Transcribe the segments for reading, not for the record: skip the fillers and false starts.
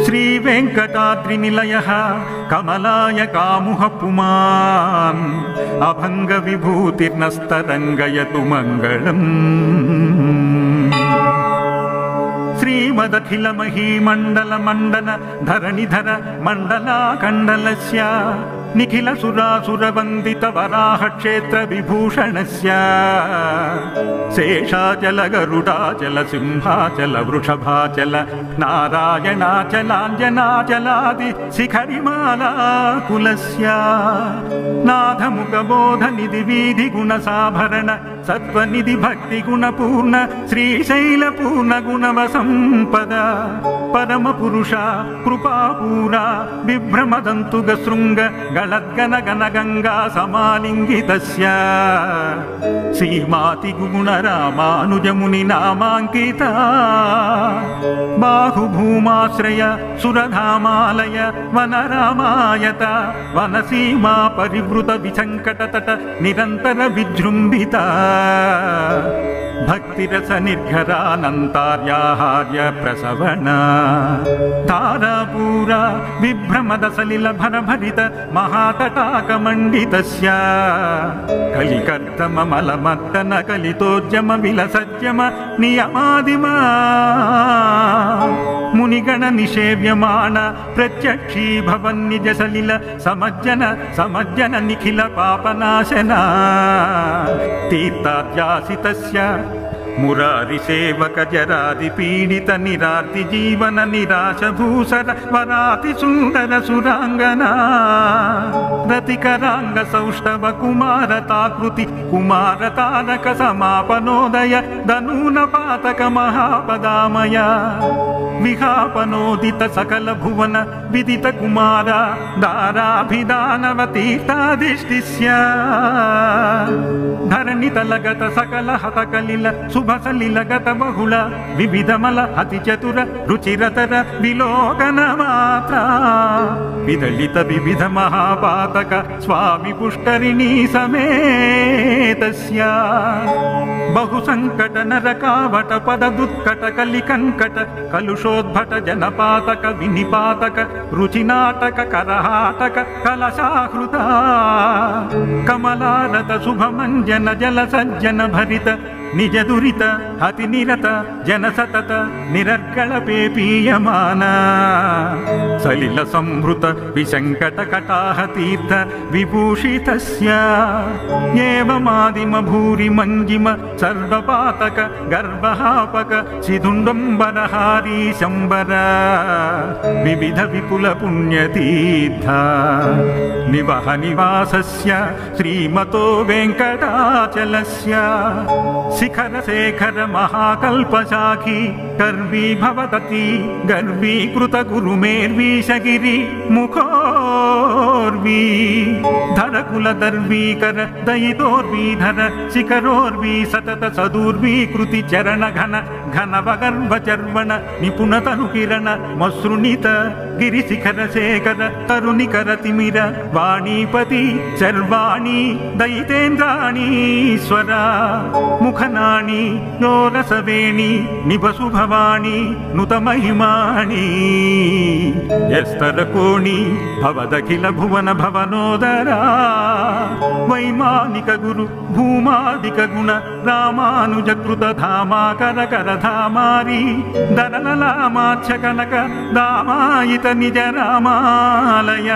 श्रीवेङ्कटाद्रिनिलयः कमलाय कामुः पुमान् अभङ्गविभूतिर्नस्तरङ्गयतु मङ्गलम्। श्रीमदखिलमहीमण्डलमण्डन धरणिधर मण्डलाकण्डलस्य निखिलसुरासुरवन्दितवराहक्षेत्रविभूषणस्य शेषाचल गरुडाचल सिंहाचल वृषभाचल नारायणाचलाञ्जनाचलादि शिखरिमालाकुलस्य नाथमुखबोधनिधि विधिगुणसाभरण सत्त्वनिधि भक्तिगुणपूर्ण श्रीशैलपूर्णगुणवसम्पद परमपुरुष कृपापूरा बिभ्रमदन्तुगशृङ्ग गलद्गनगनगङ्गा समालिङ्गितस्य श्रीमातिगुणरामानुजमुनिनामाङ्किता बाहुभूमाश्रय सुरधामालय वनरामायत वनसीमा परिवृत विसङ्कटतट निरन्तर विजृम्भिता भक्तिरस निर्घरानन्तार्याहार्य प्रसवण तारापूरा विभ्रमद सलिल भरभरित महातटाकमण्डितस्य कलिकर्दममलमर्दन कलितोद्यम विलसज्यम नियमादिमा मुनिगण निषेव्यमान प्रत्यक्षी भवन्निज सलिल समज्जन निखिल पापनाशना तीर्थाद्यासितस्य मुरारिसेवक जरादि पीडित निरार्ति जीवन निराश भूसर वराति सुंदर सुरांगना रतिकरांग सौष्ठव कुमारताकृति कुमार तारक समापनोदय दनून पातक महापदामय विहापनोदित सकल भुवन विदित कुमार दाराभिदानव तीर्थाधिष्ठिस्य धरणितलगत सकल हतकलिल शुभसलिलगत बहुल विविधमल अतिचतुर रुचिरतर विलोकन मात्र विदलित विविध महापातक स्वामी पुष्करिणी समेतस्य बहुसंकट नरकावट पद दुत्कट कलिकंकट कलुषोद्भट जनपातक विनिपातक रुचिनाटक करहाटक कलशाहृता कमलारत शुभमंजन जल सज्जन भरित निज दुरित अति निरत जन सतत निरर्गल पेपीयमान सलिल संभृत विसंकट कटाह तीर्थ विभूषितस्य एवमादिम भूरि मंजिम सर्वपातक गर्भहापक सिधुण्डम्बरहारी शंबर विविध विपुल पुण्यतीर्थ निवह निवासस्य श्रीमतो वेङ्कटाचलस्य शिखर शेखर महाकल्पशाखी कर्वी भवतती गर्वीकृत गुरुमेर्वीशगिरि मुखोर्वी धरकुल दर्वीकर दयितोर्वीधर शिखरोर्वी सतत सदूर्वीकृति चरण घन घन वगर्भ चर्वण निपुण तनु किरण मसृणित गिरिशिखर शेखर तरुणिकर तिमिर वाणीपति सर्वाणी दयितेन्द्राणीश्वर मुखनाणी योरसवेणी निभसु भवानी नुत महिमाणी यस्तरकोणी भवदखिल भुवन भवनोदरा वैमानिक गुरु भूमादिक गुण रामानुजकृत धामाकर कर धामारी दरललामाच्छ कनक दामायित निज रामालय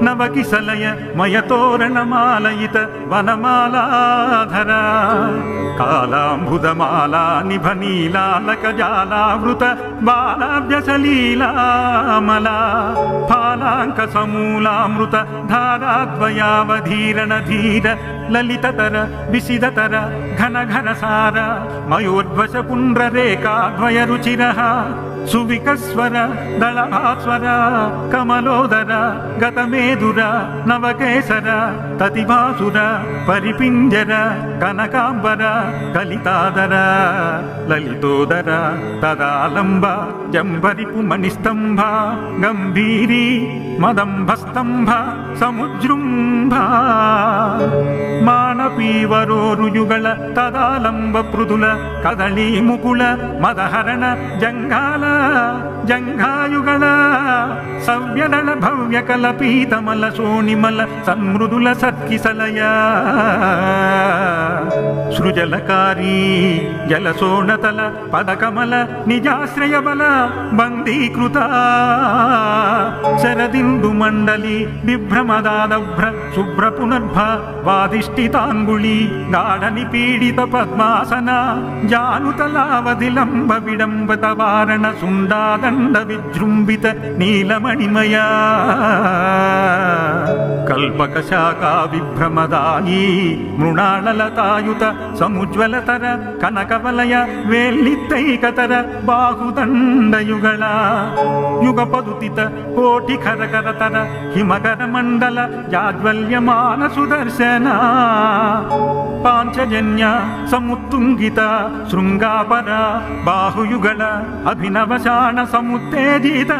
नवकिसलय मयतोरणमालयित वनमालाधर कालाम्बुदमाला निभनीलालकजालावृत बालाभ्यसलीलामला फालाङ्क समूलामृत धाराद्वयावधीरण धीर ललिततर विसिदतर घन घन सार मयोर्ध्वज पुण्ड्ररेखाद्वय रुचिरः सुविकस्वर दलभास्वर कमलोदर गतमेधुर नवकेसर ततिभासुर परिपिञ्जर कनकाम्बर कलितादर ललितोदर तदालम्ब जम्बरिपुमणिस्तम्भ गम्भीरी मदम्भस्तम्भ समुजृम्भ मानपीवरोरुयुगल तदालम्ब पृथुल कदली मुकुल मदहरण जङ्घाल ಜಂಘಾಯುಗಳ ಸವ್ಯದಳ ಭವ್ಯ ಕಲಪೀತಮಲ ಸೋಣಿಮಲ ಸನ್ಮೃದುಲ ಸತ್ಕಿಸಲಯ ಸೃಜಲಕಾರಿ ಜಲಸೋಣತಲ ಪದಕಮಲ ನಿಜಾಶ್ರಯ ಬಲ ಬಂದೀಕೃತ ಶರದಿಂದು ಮಂಡಲಿ ವಿಭ್ರಮದಾದಭ್ರ ಶುಭ್ರ ಪುನರ್ಭ ವಾದಿಷ್ಠಿತಾಂಗುಳಿ ಗಾಢ ನಿಪೀಡಿತ ಪದ್ಮಾಸನ ಜಾನುತಲಾವಧಿಲಂಬ ವಿಡಂಬತ ವಾರಣ ಸುಂಡಾದಂಡ ವಿಜೃಂಭಿತ ನೀಲಮಣಿಮಯ ಕಲ್ಪಕ ಶಾಖಾ ವಿಭ್ರಮದಾಯಿ ಮೃಣಾಳಲತಾಯುತ ಸಮುಜ್ವಲತರ ಕನಕವಲಯ ವೇಲ್ಲಿತ್ತೈಕತರ ಬಾಹುದಂಡಯುಗಳ ಯುಗ ಪದುತಿತ ಕೋಟಿ ಖರಕರತರ ಹಿಮಕರ ಮಂಡಲ ಜಾಜ್ವಲ್ಯಮಾನ ಸುದರ್ಶನ ಪಾಂಚಜನ್ಯ ಸಮುತ್ತುಂಗಿತ ಶೃಂಗಾಪರ ಬಾಹುಯುಗಳ ಅಭಿನವಶಾಣ ಸಮುತ್ತೇಜಿತ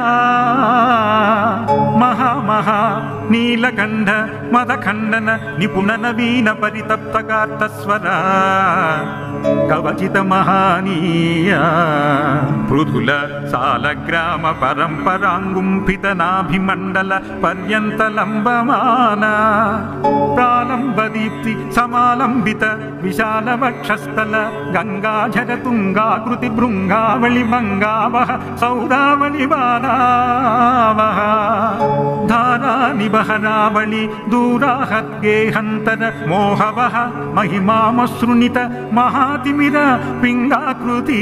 ಮಹಾಮಹಾ ನೀಲಕಂಠ ಮದಖಂಡನ ನಿಪುಣ ನವೀನ ಪರಿತಪ್ತಕಾರ್ತಸ್ವರ ಕವಚಿತ ಮಹಾನೀಯ ಪೃಥುಲ ಸಾಲಗ್ರಾಮ ಪರಂಪರಾಂಗುಂಫಿತ ನಾಭಿಮಂಡಲ ಪರ್ಯಂತ ಲಂಬಮಾನ ಪ್ರಾಲಂಬ ದೀಪ್ತಿ ಸಮಾಲಂಬಿತ ವಿಶಾಲ ವಕ್ಷಸ್ಥಲ ಗಂಗಾಧರ ತುಂಗಾಕೃತಿ ಭೃಂಗಾವಳಿ ಮಂಗಾವಹ ಸೌದಾವಳಿ ಬಾಲಾವಹ ಧಾರಾ ನಿಬಹರಾವಳಿ ದೂರಾಹದ್ಗೇಹಂತರ ಮೋಹವಹ ಮಹಿಮಾಮಸೃಣಿತ ಮಹಾತಿಮಿರ ಪಿಂಗಾಕೃತಿ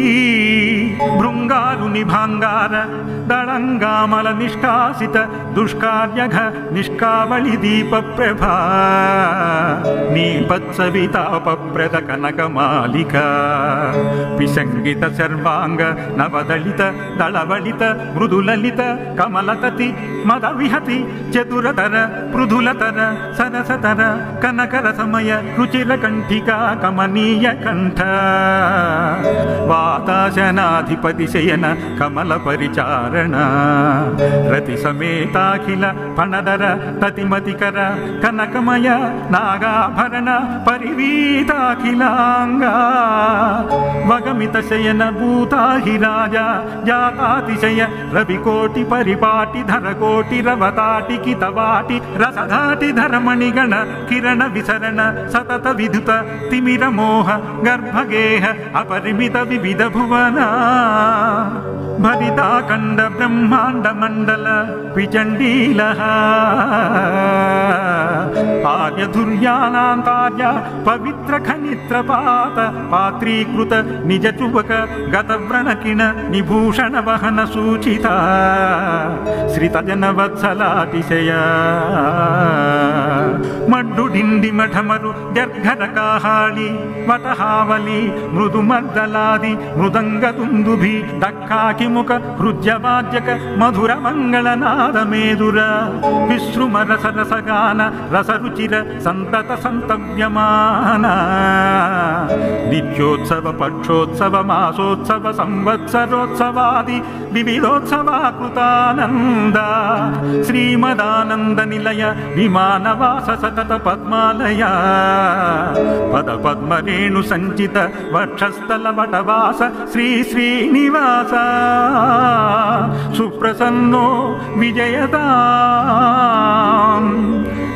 ಭೃಂಗಾರು ನಿಭಾಂಗಾರ ದಳಂಗಾಮಲ ನಿಷ್ಕಾಸಿತ ದುಷ್ಕಾರ್ಯಘ ನಿಷ್ಕಾವಳಿ ದೀಪ ಪ್ರಭಾ ನೀಪತ್ಸವಿತಾಪಪ್ರದ ಕನಕ ಮಾಲಿಕ ಪಿಶಂಗಿತ ಸರ್ವಾಂಗ ನವದಳಿತ ದಳವಳಿತ ಮೃದುಲಲಿತ ಕಮಲತತಿ ಮದವಿಹತಿ ಚತುರತರ ಮೃದುಲತರ ಸರಸತರ ಕನಕರ ಸಮಯ ರುಚಿರ ಕಂಠಿಕಾ ಕಮನೀಯ ಕಂಠ ವಾತಾಶನಾಧಿಪತಿ ಶಯನ ಕಮಲ ಪರಿಚಾರಣ ರತಿ ಸಮೇತಾಖಿಲ ಫಣದರ ತತಿಮತಿಕರ ಕನಕಮಯ ನಾಗಾಭರಣ ಪರಿವೀತಾಖಿಲಾಂಗ ವಗಮಿತ ಶಯನ ಭೂತಾಹಿ ರಾಜ ಜಾತಾತಿಶಯ ರವಿಕೋಟಿ ಪರಿಪಾಟಿ ಧರಕೋಟಿ ರವತಾಟಿ ಕಿತವಾಟಿ ರಸಧಾಟಿ ಧರಮಣಿಗಣ ಕಿರಣ ವಿಸರಣ ಸತತ ವಿದುತ ತಿಮಿರ ಮೋಹ ಗರ್ಭಗೇಹ ಅಪರಿಮಿತ ವಿವಿಧ ಭುವನ ಭರಿತಾಖಂಡ ಬ್ರಹ್ಮಾಂಡ ಮಂಡಲ ವಿಚಂಡೀಲ ಆರ್ಯಧುರ್ಯಾನಾಂತಾರ್ಯ ಪವಿತ್ರ ಖನಿತ್ರ ಪಾತ ಪಾತ್ರೀಕೃತ ನಿಜ ಚುಬಕ ಗತವ್ರಣಕಿಣ ನಿಭೂಷಣ ವಹನ ಸೂಚಿತ ಶ್ರಿತಜನ ವತ್ಸಲಾತಿಶಯ ಮಡ್ಡು ಡಿಂಡಿ ಮಠಮರು ಜರ್ಘರ ಕಾಹಾಳಿ ವಟಹಾವಲಿ ಮೃದು ಮರ್ದಲಾದಿ ಮೃದಂಗ ತುಂದುಭಿ ದಕ್ಕಾಕಿ ಮುಖ ಹೃದ್ಯವಾದ್ಯಕ ಮಧುರ ಮಂಗಳನಾದ ಮೇದುರ ವಿಸೃಮ ರಸರಸಗಾನ ರಸರುಚಿರ ಸಂತತ ಸಂತವ್ಯಮಾನ ನಿತ್ಯೋತ್ಸವ ಪಕ್ಷೋತ್ಸವ ಮಾಸೋತ್ಸವ ಸಂವತ್ಸರೋತ್ಸವಾದಿ ವಿವಿಧೋತ್ಸವಾಕೃತಾನಂದ ಶ್ರೀಮದಾನಂದ ನಿಲಯ ವಿಮಾನವಾಸ ಸತತ ಪದ್ಮಾಲಯ ಪದ ಪದ್ಮರೇಣು ಸಂಚಿತ ವಕ್ಷಸ್ಥಲ ವಟವಾಸ ಶ್ರೀ ಶ್ರೀನಿವಾಸ ಸುಪ್ರಸನ್ನೋ ವಿಜಯತಾ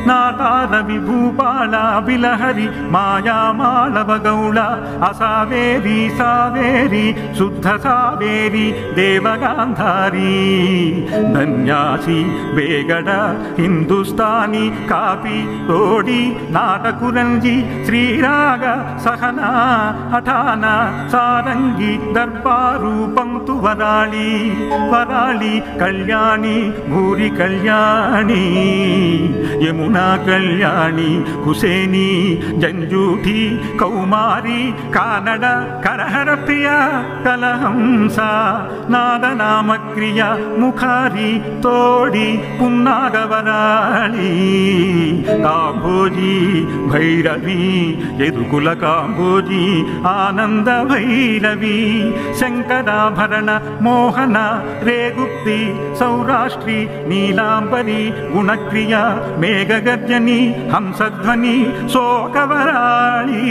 ನಾಟಾದ ವಿಭೂಪಾಳ ಬಿಲಹರಿ ಮಾಯಾಮಾಳವ ಗೌಳ ಅಸಾವೇರಿ ಸಾವೇರಿ ಶುದ್ಧ ಸಾವೇರಿ ದೇವಗಾಂಧಾರಿ ಧನ್ಯಾಸಿ ಬೇಗಡ ಹಿಂದೂಸ್ತಾನಿ ಕಾಪಿ ತೋಡಿ ನಾಟಕುರಂಜಿ ಶ್ರೀರಾಗ ಸಹನ ಹಠಾನ ಸಾರಂಗಿ ದರ್ಬಾರು ಪಂಕ್ತು ವರಾಳಿ ವರಾಳಿ ಕಲ್ಯಾಣಿ ಭೂರಿ ಕಲ್ಯಾಣಿ ಯಮುನಾ ಕಲ್ಯಾಣಿ ಹುಸೇನಿ ಜಂಜೂಠಿ ಕೌಮಾರಿ ಕಾನಡ ಕರಹರ ಪ್ರಿಯ ಕಲಹಂಸ ನಾದನಾಮಕ್ರಿಯ ಮುಖಾರಿ ತೋಡಿ ಪುನ್ನಾಗವರಾಳಿ ಕಾಂಬೋಜಿ ಭೈರವಿ ಯದುಕುಲ ಕಾಂಬೋಜಿ ಆನಂದ ಭೈರವಿ ಶಂಕರಾಭರಣ ಮೋಹನ ರೇಗುಪ್ತಿ ಸೌರಾಷ್ಟ್ರಿ ನೀಲಾಂಬರಿ ಗುಣಕ್ರಿಯ ಮೇಘಗರ್ಜನಿ ಹಂಸಧ್ವನಿ ಶೋಕವರಾಳಿ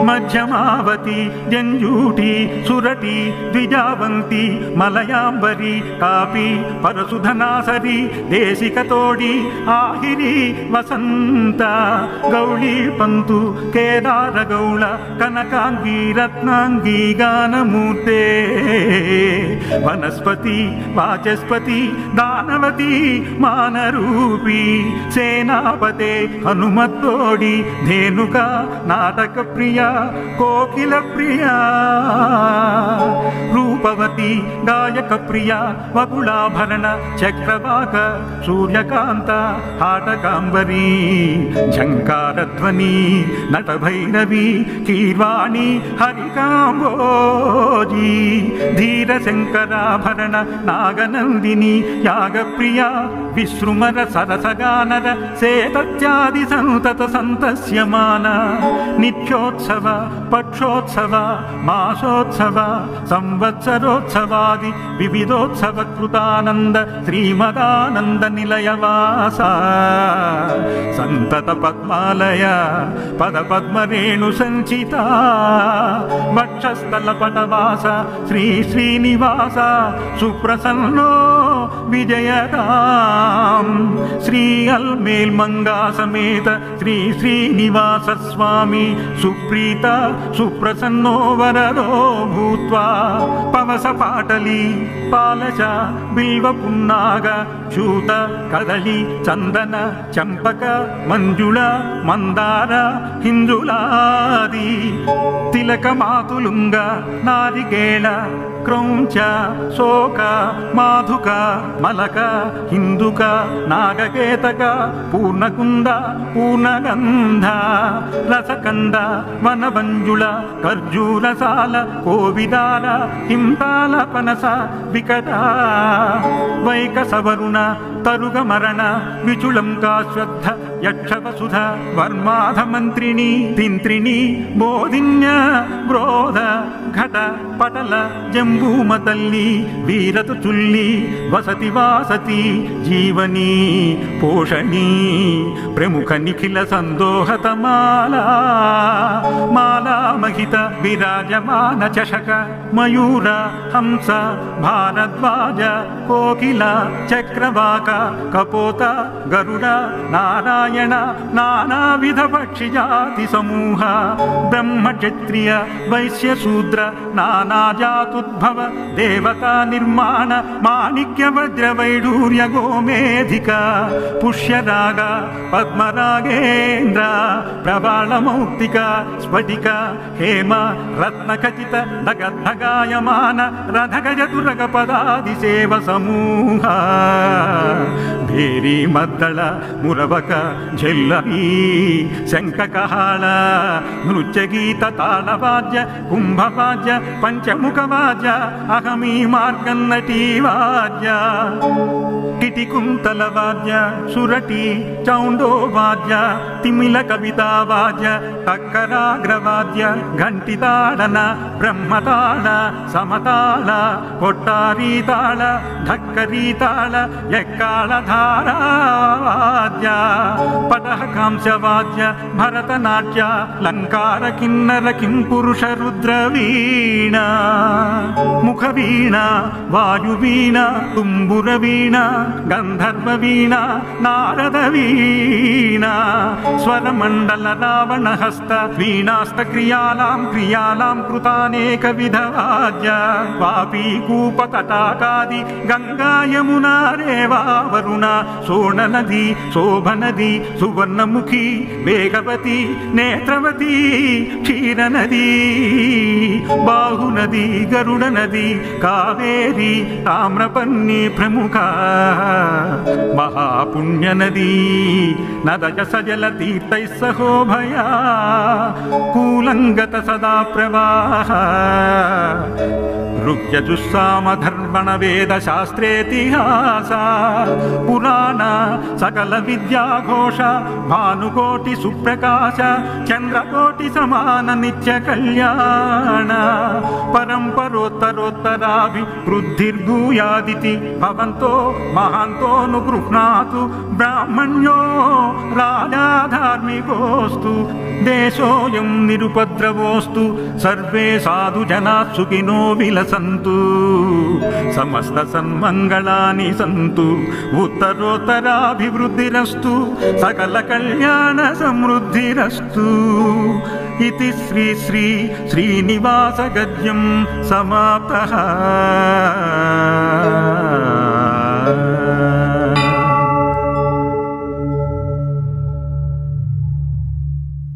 మధ్యమావతి జంజూటి సురటి ద్విజావంతి మలయాంబరి కాపి పరసుధనాసరి దేశికతోడి ఆహిరి వసంత గౌళీ పంతు కేదార గౌళ కనకాంగి రత్నాంగి గానమూర్తే వనస్పతి వాచస్పతి దానవతి మానరూపి సేనాపతే హనుమత్తోడి ధేనుక నాటక ప్రియ కోకిల ప్రియ రూపవతి గాయక ప్రియ వకుళాభరణ చక్రవాక సూర్యకాంత హాటకాంబరీ ఝంకారధ్వని నటభైరవి కీర్వాణి హరికాంబోజీ ధీర శంకరాభరణ నాగనందిని యాగప్రియ విశ్రుమర సరసగానర సేతత్యాది సంతత సంతస్యమాన నిత్యోత్సవ పక్షోత్సవ మాసోత్సవ సంవత్సరోత్సవాది వివిధోత్సవ కృతానంద శ్రీమదానంద నిలయవాస సంతత పద్మాలయ పద పద్మరేణు సంచిత వక్షస్థల పటవాస శ్రీ శ్రీనివాస సుప్రసన్నో విజయదాం శ్రీ అల్మేల్ మంగా సమేత శ్రీ శ్రీనివాస స్వామి సుప్రీత సుప్రసన్నో వరదో భూత్వా పవస పాటలి పాలచ బిల్వ పున్నాగ చూత కదలి చందన చంపక మంజుళ మందార హిందులాది తిలక మాతులుంగ నారికేళ క్రౌంచ శోక మాధుక మలక హిందుక నాగకేతక పూర్ణకుంద పూర్ణగంధ రసకంద వనవంజుళ ఖర్జూరసాల కోవిదార హింతాల పనస వికట వైక సవరుణ తరుగ మరణ విచుళంకాశ్వద్ధ యక్షవసుధ వర్మాధ మంత్రిణి తింత్రిణి బోధిన్య బ్రోధ ఘట పటల జంబూమతల్లి వీరతు చుల్లి వసతి వాసతి జీవని పోషణి ప్రముఖ నిఖిల సందోహత మాలా మాలా మహిత విరాజమాన చషక మయూర హంస భారద్వాజ కోకిల చక్రవాక కపోత గరుడ నారాయణ నానావిధ పక్షి జాతి సమూహ బ్రహ్మ క్షత్రియ వైశ్య శూద్ర నానాజాతుద్భవ దేవతా నిర్మాణ మాణిక్య వజ్ర వైడూర్య గోమేధిక పుష్యరాగ పద్మరాగేంద్ర ప్రబాళ మౌక్తిక స్ఫటిక హేమ రత్నఖచిత ధగధగాయమాన రథగజతురగ పదాది సేవ సమూహ భేరీ మద్దళ మురవక ఝెల్లరీ శంఖకహాళ నృత్యగీత తాళవాద్య కుంభవాద్య పంచముఖవాద్య అహమీ మార్గన్నటీ వాద్య కిటికుంతల వాద్య సురటి చౌండో వాద్య తిమిల కవితా వాద్య టక్కరాగ్రవాద్య ఘంటితాళన బ్రహ్మతాళ సమతాళ కొట్టారీతాళ ధక్కరీతాళ ఎక్కాళధారా వాద్య పటహకాంశవాద్య భరతనాట్య లంకార కిన్నర కిం పురుష రుద్ర వీణ ముఖ వీణ వాయువీణ తుంబుర వీణ గంధర్వ వీణ నారద వీణ స్వరమండల రావణ హస్త వీణాస్త క్రియాలాం క్రియాలాం కృతానేక విధ వాద్య వాపీ కూప తటాకాది గంగా యమునా రేవా వరుణ సోణ నది శోభనది సువర్ణముఖి వేగవతి నేత్రవతి క్షీర నది బాహునది గరుడ నది కావేరి తామ్రపర్ణి ప్రముఖ మహాపుణ్య నది నదజ సజల తీర్థై సహోభయా కూలంగత సదా ప్రవాహ రుగ్యజుస్సామధర్వ ब्राह्मण वेद शास्त्रेतिहास पुराण सकल विद्याघोष भानुकोटि सुप्रकाश चंद्रकोटि समान नित्य कल्याण परम्परोत्तरोत्तराभिवृद्धिर्भूयादिति भवन्तो महान्तोऽनुगृह्णातु ब्राह्मण्यो राजा धार्मिकोऽस्तु देशोऽयं निरुपद्रवोऽस्तु सर्वे साधु जनाः सुखिनो विलसन्तु समस्त सन्मङ्गलानि सन्तु उत्तरोत्तराभिवृद्धिरस्तु सकल कल्याण समृद्धिरस्तु इति श्री श्री श्रीनिवास गद्यं समाप्तः।